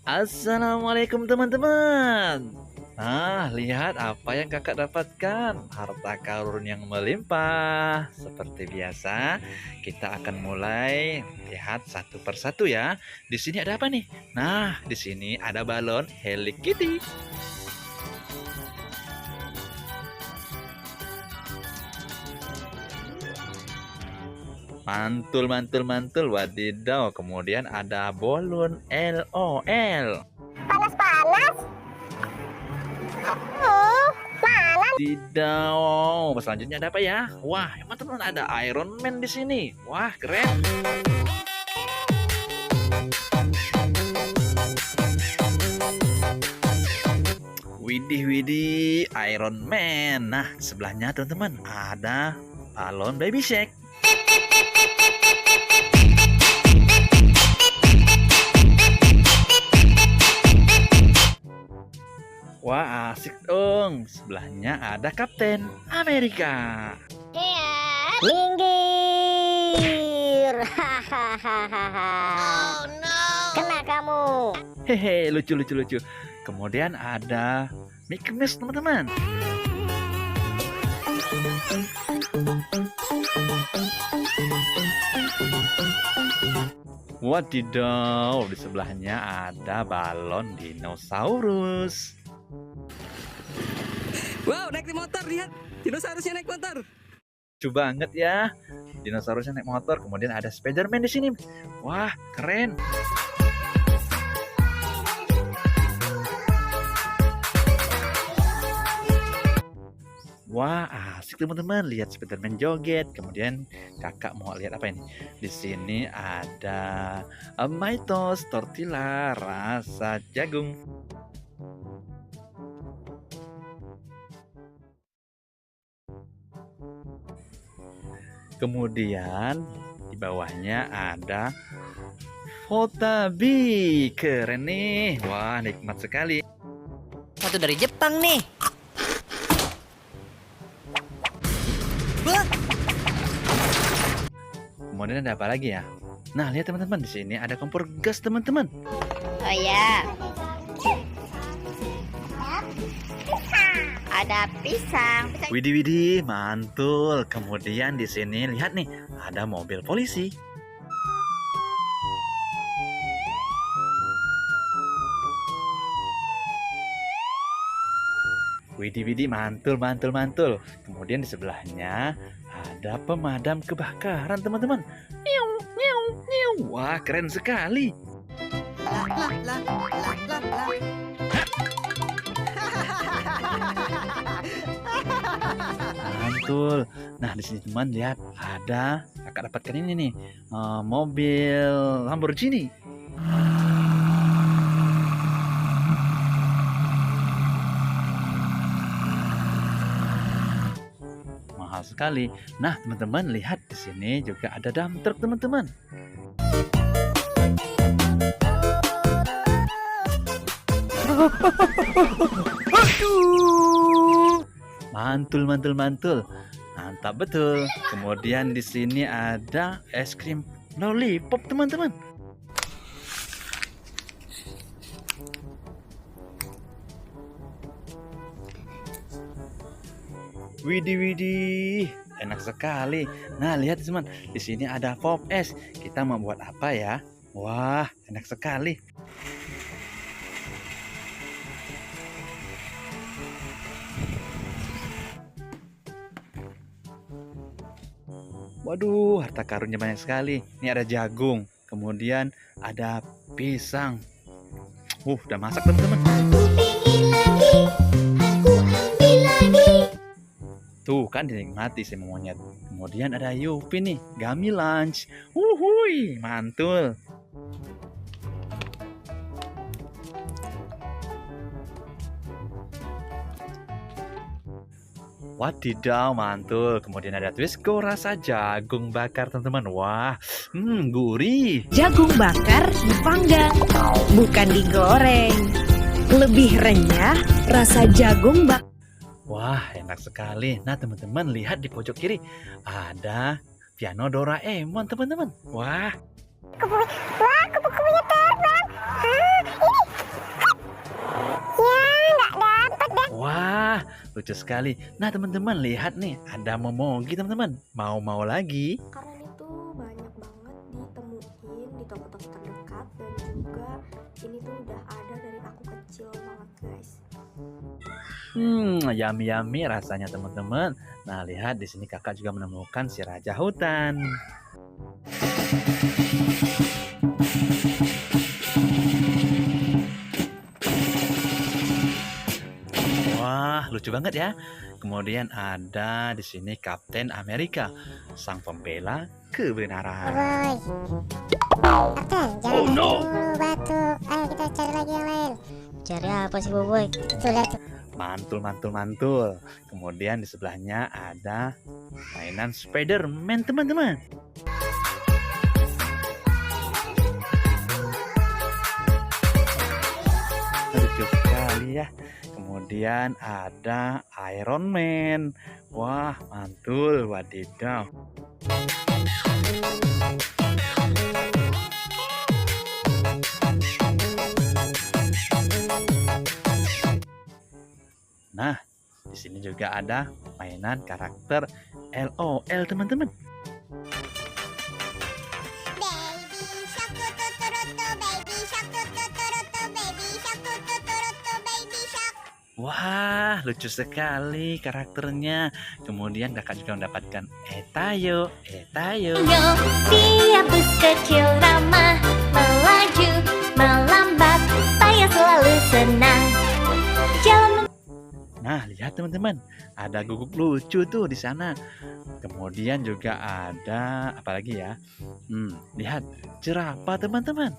Assalamualaikum teman-teman. Nah, lihat apa yang kakak dapatkan. Harta karun yang melimpah. Seperti biasa, kita akan mulai lihat satu persatu ya. Di sini ada apa nih? Nah, di sini ada balon Hello Kitty. Mantul, mantul, mantul. Wadidaw. Kemudian ada balon LOL. Panas-panas. Panas. Tidak. Selanjutnya ada apa ya? Wah, emang teman ada Iron Man di sini. Wah, keren. Widih, widih, Iron Man. Nah, sebelahnya teman-teman ada balon Baby Shark. Wah, asik dong. Sebelahnya ada Kapten Amerika. Minggir. Oh no. Kena kamu. Hehe, lucu, lucu, lucu. Kemudian ada Mickey Mouse, teman-teman. Wadidaw, di sebelahnya ada balon dinosaurus. Wow, naik di motor, lihat. Dinosaurusnya naik motor. Lucu banget ya. Dinosaurusnya naik motor, kemudian ada Spider-Man di sini. Wah, keren. Wah, asik teman-teman. Lihat Spider-Man joget. Kemudian kakak mau lihat apa ini? Di sini ada Mitos tortilla rasa jagung. Kemudian di bawahnya ada Fotabi. Keren nih. Wah, nikmat sekali. Satu dari Jepang nih. Wah, Kemudian ada apa lagi ya? Nah, lihat teman-teman, di sini ada kompor gas, teman-teman. Oh ya. Ada pisang. Widih, widih, mantul. Kemudian di sini lihat nih, ada mobil polisi. Widih, widih, mantul, mantul, mantul. Kemudian di sebelahnya ada pemadam kebakaran, teman-teman. Niu, niu, niu. Wah, keren sekali. lah, lah, lah, lah, lah, lah. Mantul. Nah, di sini teman lihat ada kakak dapatkan ini nih, mobil Lamborghini. Mahal sekali. Nah, teman-teman lihat di sini juga ada dump truck, teman-teman. Mantul, mantul, mantul. Mantap betul. Kemudian di sini ada es krim lollipop, teman-teman. Widih, widih, enak sekali. Nah, lihat teman, di sini ada pop es. Kita mau buat apa ya? Wah, enak sekali. Waduh, harta karunnya banyak sekali. Ini ada jagung, kemudian ada pisang. Udah masak teman-teman. Tuh kan dinikmati si monyet. Kemudian ada Yupi nih, Gummy Lunch. Wuhui, mantul. Wadidaw, mantul. Kemudian ada Twisco rasa jagung bakar, teman-teman. Wah, gurih. Jagung bakar dipanggang, bukan digoreng. Lebih renyah, rasa jagung bakar. Wah, enak sekali. Nah, teman-teman lihat di pojok kiri ada piano Doraemon, teman-teman. Wah, Kupu-kupunya terbang. Ini lucu sekali. Nah, teman-teman, lihat nih, ada momogi, teman-teman. Mau lagi? Karena itu banyak banget ditemuin di toko-toko terdekat dan juga ini tuh udah ada dari aku kecil banget guys. Yummy rasanya, teman-teman. Nah, lihat di sini kakak juga menemukan si raja hutan. Wah, lucu banget ya. Kemudian ada di sini Kapten Amerika, sang pembela kebenaran. Kapten, jangan dulu batuk. Ayo kita cari lagi yang lain. Cari apa sih Boboy? Sudah tuh. Mantul. Kemudian di sebelahnya ada mainan Spider-Man, teman-teman. Lucu sekali ya. Kemudian ada Iron Man. Wah, mantul, wadidaw. Nah, di sini juga ada mainan karakter LOL, teman-teman. Baby shark tuturutu, baby shark tuturutu, baby shark tuturutu, baby shark. Wah, lucu sekali karakternya. Kemudian kakak juga mendapatkan Etayo. Dia bus kecil ramah, melaju, melambat, saya selalu senang. Jalan Nah, lihat teman-teman, ada guguk lucu tuh di sana. Kemudian juga ada apa lagi ya? Lihat jerapah, teman-teman.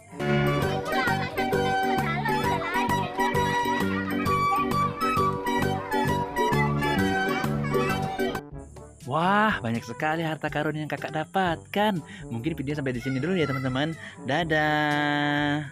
Wah, banyak sekali harta karun yang kakak dapatkan. Mungkin video sampai di sini dulu ya, teman-teman. Dadah.